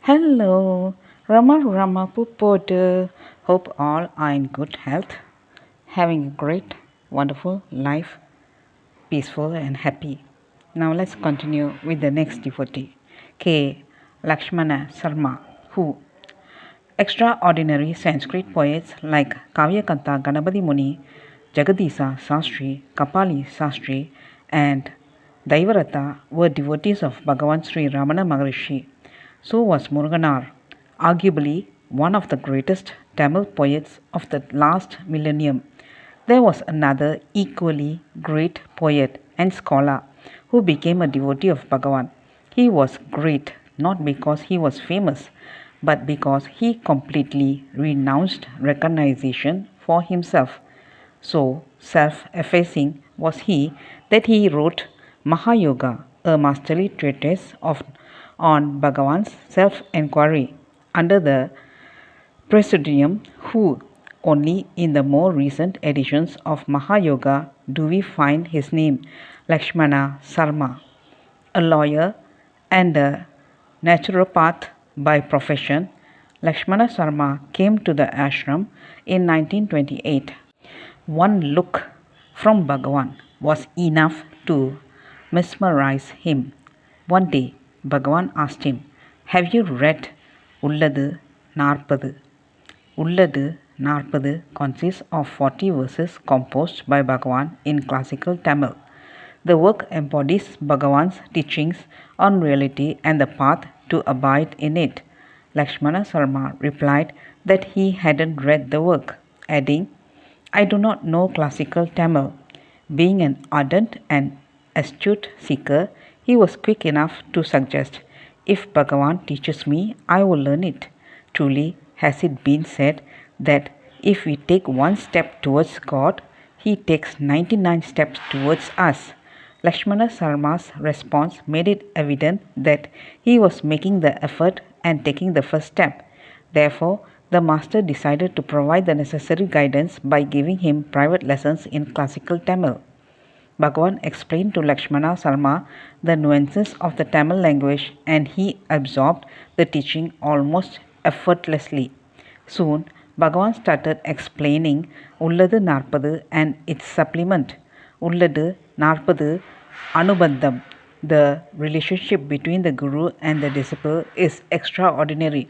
Hello, Rama Pupodu. Hope all are in good health, having a great, wonderful life, peaceful and happy. Now let's continue with the next devotee, K.LakshmanaSarma, who extraordinary Sanskrit poets like Kavyakanta Ganapati Muni, Jagadisa Sastri, Kapali Sastri, and Daivarata were devotees of Bhagavan Sri Ramana Maharishi. So was Muruganar, arguably one of the greatest Tamil poets of the last millennium. There was another equally great poet and scholar who became a devotee of Bhagavan. He was great not because he was famous, but because he completely renounced recognition for himself. So self effacing was he that he wrote Mahayoga, a masterly treatise on Bhagavan's self enquiry, under the pseudonym who. Only in the more recent editions of Mahayoga do we find his name, Lakshmana Sarma. A lawyer and a naturopath by profession, Lakshmana Sarma came to the ashram in 1928. One look from Bhagavan was enough to mesmerize him. One day, Bhagavan asked him, "Have you read Ulladu Narpadu?" Ulladu Narpadu consists of 40 verses composed by Bhagavan in classical Tamil. The work embodies Bhagavan's teachings on reality and the path to abide in it. Lakshmana Sarma replied that he hadn't read the work, adding, "I do not know classical Tamil." Being an ardent and astute seeker, he was quick enough to suggest, "If Bhagavan teaches me, I will learn it." Truly, has it been said that if we take one step towards God, he takes 99 steps towards us. Lakshmana Sarma's response made it evident that he was making the effort and taking the first step. Therefore, the master decided to provide the necessary guidance by giving him private lessons in classical Tamil. Bhagavan explained to Lakshmana Sarma the nuances of the Tamil language, and he absorbed the teaching almost effortlessly. Soon, Bhagavan started explaining Ulladu Narpadu and its supplement, Ulladu Narpadu Anubandham. The relationship between the Guru and the disciple is extraordinary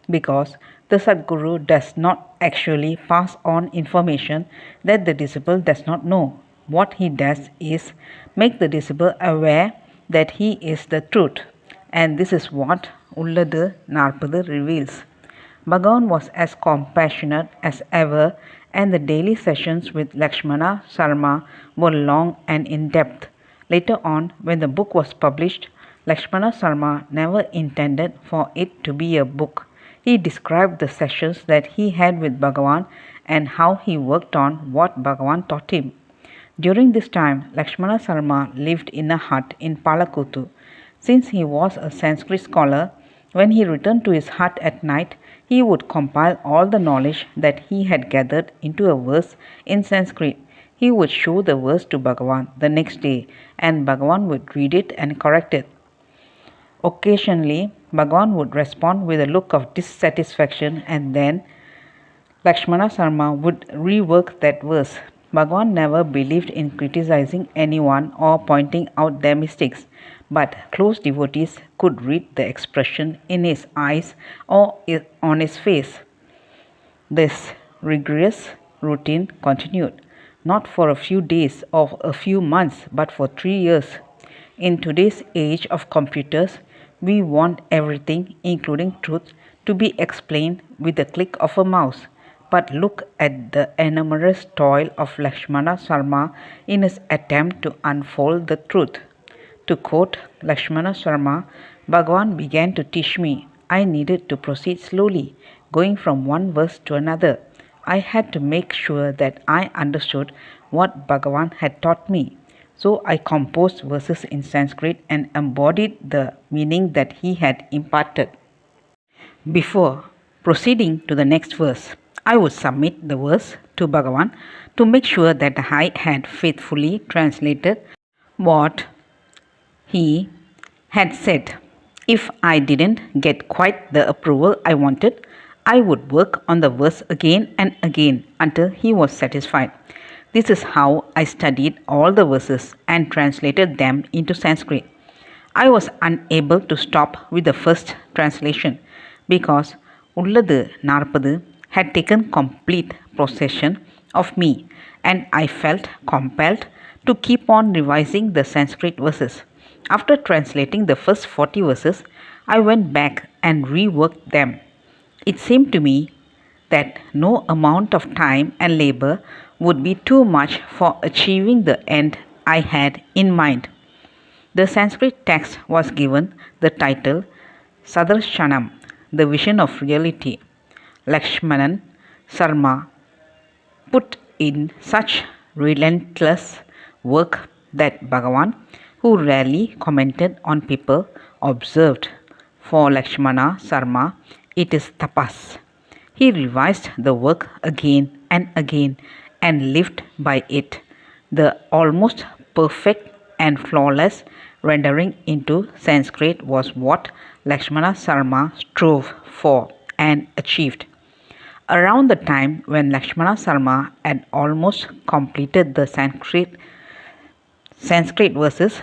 because the Sadguru does not actually pass on information that the disciple does not know. What he does is make the disciple aware that he is the truth, and this is what Ulladu Narpadu reveals. Bhagavan was as compassionate as ever, and the daily sessions with Lakshmana Sarma were long and in-depth. Later on, when the book was published, Lakshmana Sarma never intended for it to be a book. He described the sessions that he had with Bhagavan and how he worked on what Bhagavan taught him. During this time, Lakshmana Sarma lived in a hut in Palakuttu. Since he was a Sanskrit scholar, when he returned to his hut at night, he would compile all the knowledge that he had gathered into a verse in Sanskrit. He would show the verse to Bhagavan the next day, and Bhagavan would read it and correct it. Occasionally, Bhagavan would respond with a look of dissatisfaction, and then Lakshmana Sarma would rework that verse. Bhagavan never believed in criticizing anyone or pointing out their mistakes, but close devotees could read the expression in his eyes or on his face. This rigorous routine continued, not for a few days or a few months, but for 3 years. In today's age of computers, we want everything, including truth, to be explained with the click of a mouse. But look at the enormous toil of Lakshmana Sarma in his attempt to unfold the truth. To quote Lakshmana Sarma, Bhagavan began to teach me. I needed to proceed slowly, going from one verse to another. I had to make sure that I understood what Bhagavan had taught me. So I composed verses in Sanskrit and embodied the meaning that he had imparted. Before proceeding to the next verse, I would submit the verse to Bhagavan to make sure that I had faithfully translated what he had said. If I didn't get quite the approval I wanted, I would work on the verse again and again until he was satisfied. This is how I studied all the verses and translated them into Sanskrit. I was unable to stop with the first translation because Ulladu Narpadu had taken complete possession of me, and I felt compelled to keep on revising the Sanskrit verses. After translating the first 40 verses, I went back and reworked them. It seemed to me that no amount of time and labor would be too much for achieving the end I had in mind. The Sanskrit text was given the title Sadarshanam, the vision of reality. Lakshmanan Sarma put in such relentless work that Bhagavan, who rarely commented on people, observed, for LakshmanaSarma, it is tapas. He revised the work again and again and lived by it. The almost perfect and flawless rendering into Sanskrit was what LakshmanaSarma strove for and achieved. Around the time when LakshmanaSarma had almost completed the Sanskrit verses,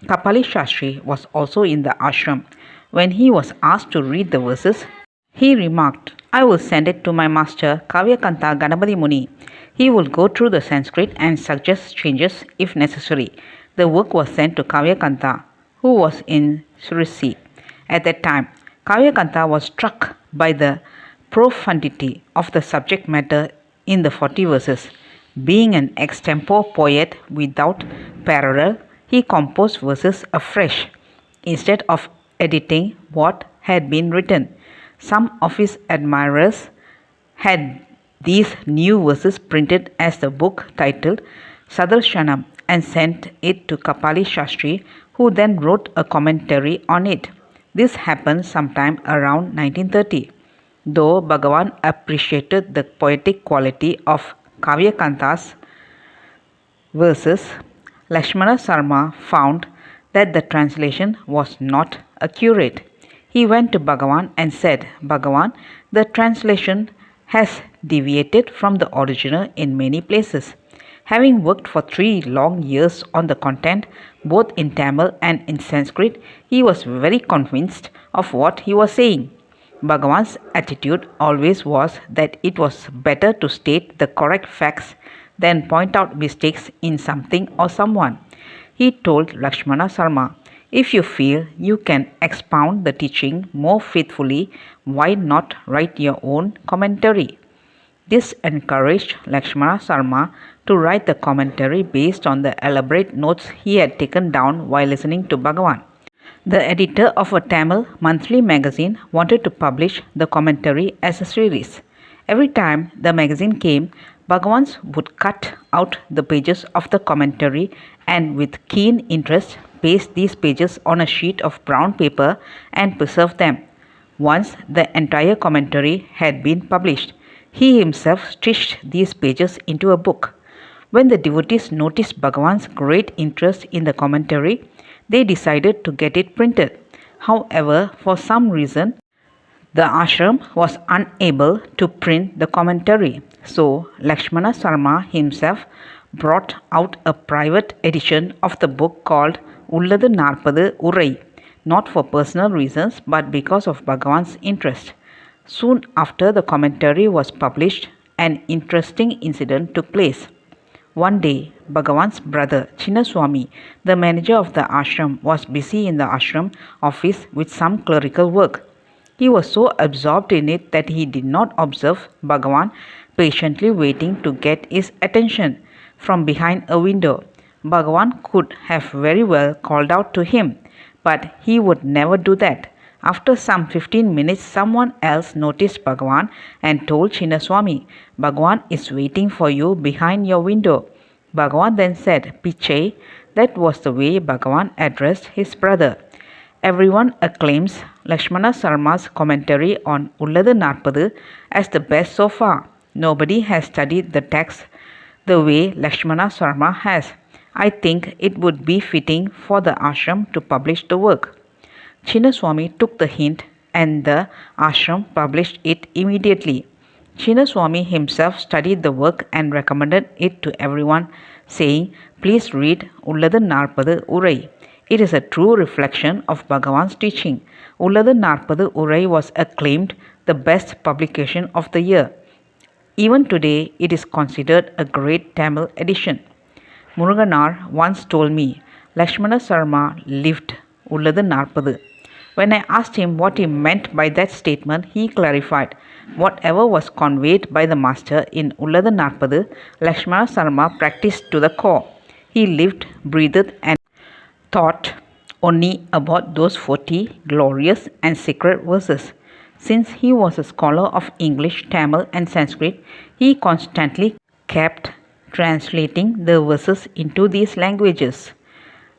Kapali Shastri was also in the ashram. When he was asked to read the verses, he remarked, I will send it to my master Kavyakanta Ganapati Muni. He will go through the Sanskrit and suggest changes if necessary. The work was sent to Kavyakanta, who was in Surisi. At that time, Kavyakanta was struck by the profundity of the subject matter in the 40 verses. Being an extempore poet without parallel, he composed verses afresh instead of editing what had been written. Some of his admirers had these new verses printed as the book titled Sadarshanam and sent it to Kapali Shastri, who then wrote a commentary on it. This happened sometime around 1930. Though Bhagavan appreciated the poetic quality of Kavyakanta's verses, LakshmanaSarma found that the translation was not accurate. He went to Bhagavan and said, Bhagavan, the translation has deviated from the original in many places. Having worked for 3 long years on the content, both in Tamil and in Sanskrit, he was very convinced of what he was saying. Bhagavan's attitude always was that it was better to state the correct facts than point out mistakes in something or someone. He told LakshmanaSarma, if you feel you can expound the teaching more faithfully, why not write your own commentary? This encouraged LakshmanaSarma to write the commentary based on the elaborate notes he had taken down while listening to Bhagavan. The editor of a Tamil monthly magazine wanted to publish the commentary as a series. Every time the magazine came, Bhagavan would cut out the pages of the commentary and with keen interest paste these pages on a sheet of brown paper and preserve them. Once the entire commentary had been published, he himself stitched these pages into a book. When the devotees noticed Bhagavan's great interest in the commentary, they decided to get it printed. However, for some reason, the ashram was unable to print the commentary. So, LakshmanaSarma himself brought out a private edition of the book called Ulladu Narpadu Urai, not for personal reasons but because of Bhagavan's interest. Soon after the commentary was published, an interesting incident took place. One day, Bhagavan's brother Chinnaswamy, the manager of the ashram, was busy in the ashram office with some clerical work. He was so absorbed in it that he did not observe Bhagavan patiently waiting to get his attention from behind a window. Bhagavan could have very well called out to him, but he would never do that. After some 15 minutes, someone else noticed Bhagavan and told Chinnaswamy, Bhagavan is waiting for you behind your window. Bhagavan then said, Pichai. That was the way Bhagavan addressed his brother. Everyone acclaims LakshmanaSarma's commentary on Ulladu Narpadu as the best so far. Nobody has studied the text the way LakshmanaSarma has. I think it would be fitting for the ashram to publish the work. Chinnaswamy took the hint and the ashram published it immediately. Chinnaswamy himself studied the work and recommended it to everyone, saying, "Please read Ullathu Narpadu Urai. It is a true reflection of Bhagavan's teaching." Ullathu Narpadu Urai was acclaimed the best publication of the year. Even today, it is considered a great Tamil edition. Muruganar once told me, "LakshmanaSarma lived Ullathu Narpadu." When I asked him what he meant by that statement, he clarified, "Whatever was conveyed by the master in Ullathu Narpadu, LakshmanaSarma practiced to the core. He lived, breathed, and thought only about those 40 glorious and sacred verses. Since he was a scholar of English, Tamil, and Sanskrit, he constantly kept translating the verses into these languages.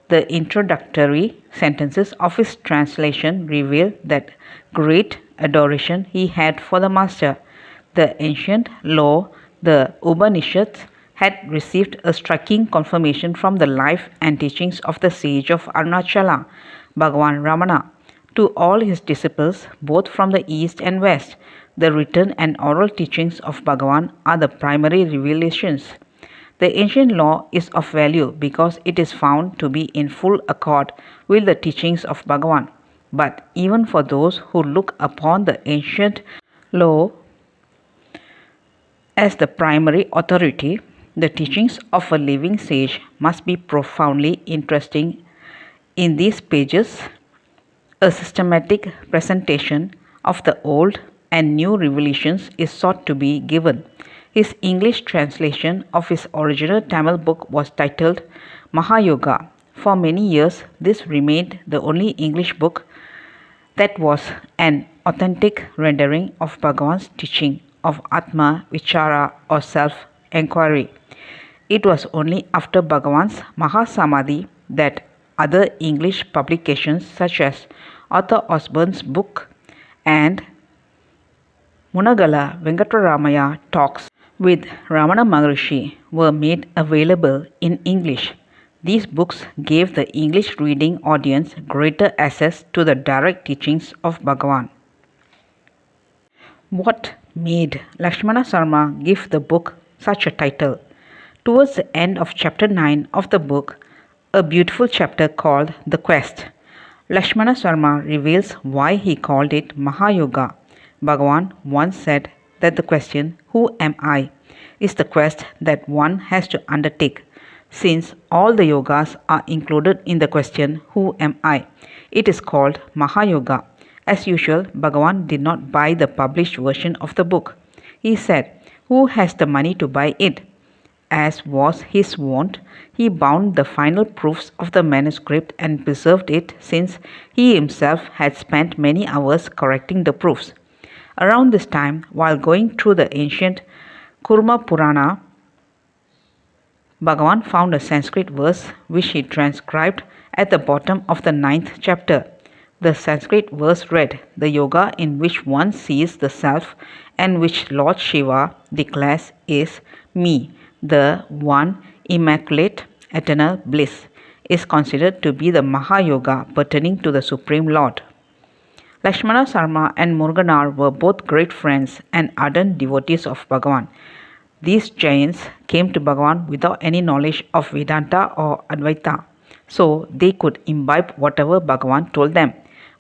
The introductory sentences of his translation reveal that great adoration he had for the master. The ancient law, the Upanishads, had received a striking confirmation from the life and teachings of the sage of Arunachala, Bhagavan Ramana. To all his disciples, both from the east and west, the written and oral teachings of Bhagavan are the primary revelations. The ancient law is of value because it is found to be in full accord with the teachings of Bhagavan. But even for those who look upon the ancient law as the primary authority, the teachings of a living sage must be profoundly interesting. In these pages, a systematic presentation of the old and new revelations is sought to be given. His English translation of his original Tamil book was titled Mahayoga. For many years, this remained the only English book that was an authentic rendering of Bhagavan's teaching of Atma Vichara or self-enquiry. It was only after Bhagavan's Mahasamadhi that other English publications such as Arthur Osborne's book and Munagala Venkataramaya talks with Ramana Maharishi were made available in English. These books gave the English reading audience greater access to the direct teachings of Bhagavan. What made LakshmanaSarma give the book such a title? Towards the end of chapter 9 of the book, a beautiful chapter called The Quest, LakshmanaSarma reveals why he called it Mahayoga. Bhagavan once said that the question, "Who am I?" is the quest that one has to undertake. Since all the yogas are included in the question, "Who am I?" it is called Mahayoga. As usual, Bhagavan did not buy the published version of the book. He said, "Who has the money to buy it?" As was his wont, he bound the final proofs of the manuscript and preserved it, since he himself had spent many hours correcting the proofs. Around this time, while going through the ancient Kurma Purana, Bhagavan found a Sanskrit verse which he transcribed at the bottom of the 9th chapter. The Sanskrit verse read, "The yoga in which one sees the self and which Lord Shiva declares is me, the one immaculate eternal bliss, is considered to be the Mahayoga pertaining to the Supreme Lord." LakshmanaSarma and Muruganar were both great friends and ardent devotees of Bhagavan. These giants came to Bhagavan without any knowledge of Vedanta or Advaita, so they could imbibe whatever Bhagavan told them.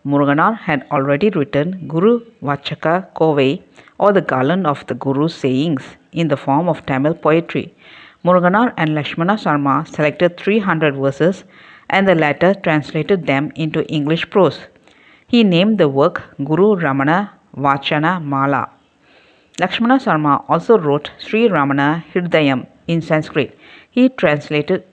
Muruganar had already written Guru Vachaka Kovai, or the garland of the Guru's sayings, in the form of Tamil poetry. Muruganar and LakshmanaSarma selected 300 verses, and the latter translated them into English prose. He named the work Guru Ramana Vachana Mala. LakshmanaSarma also wrote Sri Ramana Hridayam in Sanskrit. He translated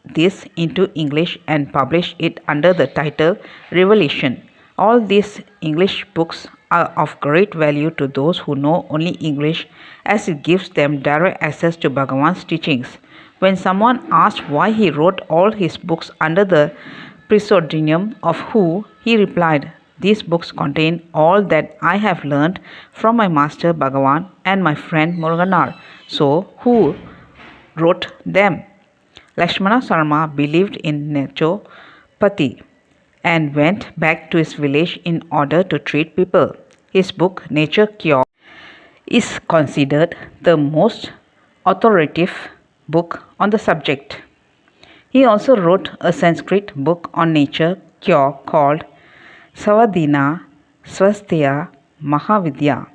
this into English and published it under the title Revelation. All these English books are of great value to those who know only English, as it gives them direct access to Bhagavan's teachings. When someone asked why he wrote all his books under the pseudonym of Who, he replied, "These books contain all that I have learned from my master Bhagavan and my friend Muruganar. So, who wrote them?" LakshmanaSarma believed in naturopathy and went back to his village in order to treat people. His book, Nature Cure, is considered the most authoritative book on the subject. He also wrote a Sanskrit book on nature cure called Savadina Swasthya Mahavidya.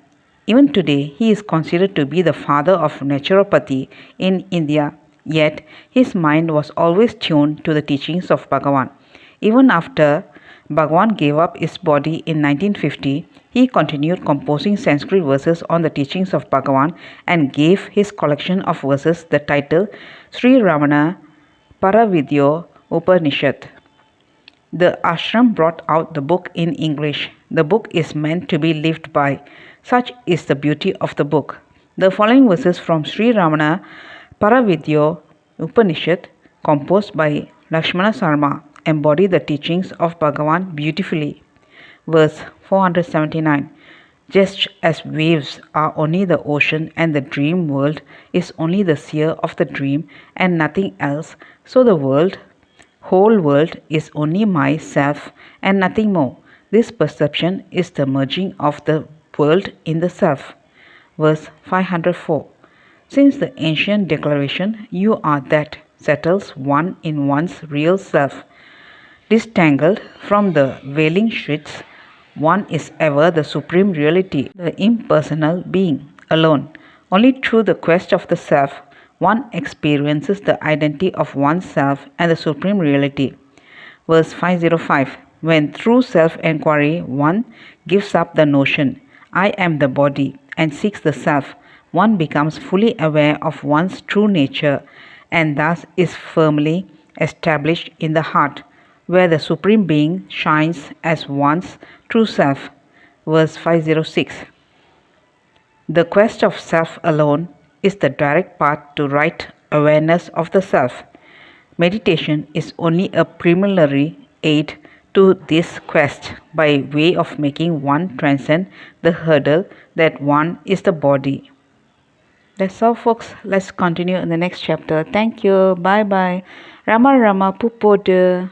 Even today, he is considered to be the father of naturopathy in India, yet his mind was always tuned to the teachings of Bhagavan. Even after Bhagavan gave up his body in 1950, he continued composing Sanskrit verses on the teachings of Bhagavan and gave his collection of verses the title Sri Ramana Periya Upanishad. The ashram brought out the book in English. The book is meant to be lived by. Such is the beauty of the book. The following verses from Sri Ramana Periya Upanishad, composed by K.LakshmanaSarma, embody the teachings of Bhagavan beautifully. Verse 479. Just as waves are only the ocean and the dream world is only the sphere of the dream and nothing else, so the whole world is only myself and nothing more. This perception is the merging of the world in the self. Verse 504. Since the ancient declaration, you are that, settles one in one's real self. Disentangled from the veiling sheets, one is ever the supreme reality, the impersonal being, alone. Only through the quest of the self, one experiences the identity of oneself and the supreme reality. Verse 505. When through self-enquiry one gives up the notion, I am the body, and seeks the self, one becomes fully aware of one's true nature and thus is firmly established in the heart, where the Supreme Being shines as one's true self. Verse 506. The quest of self alone is the direct path to right awareness of the self. Meditation is only a preliminary aid to this quest by way of making one transcend the hurdle that one is the body. That's all, folks. Let's continue in the next chapter. Thank you. Bye bye. Rama Rama Pupodu.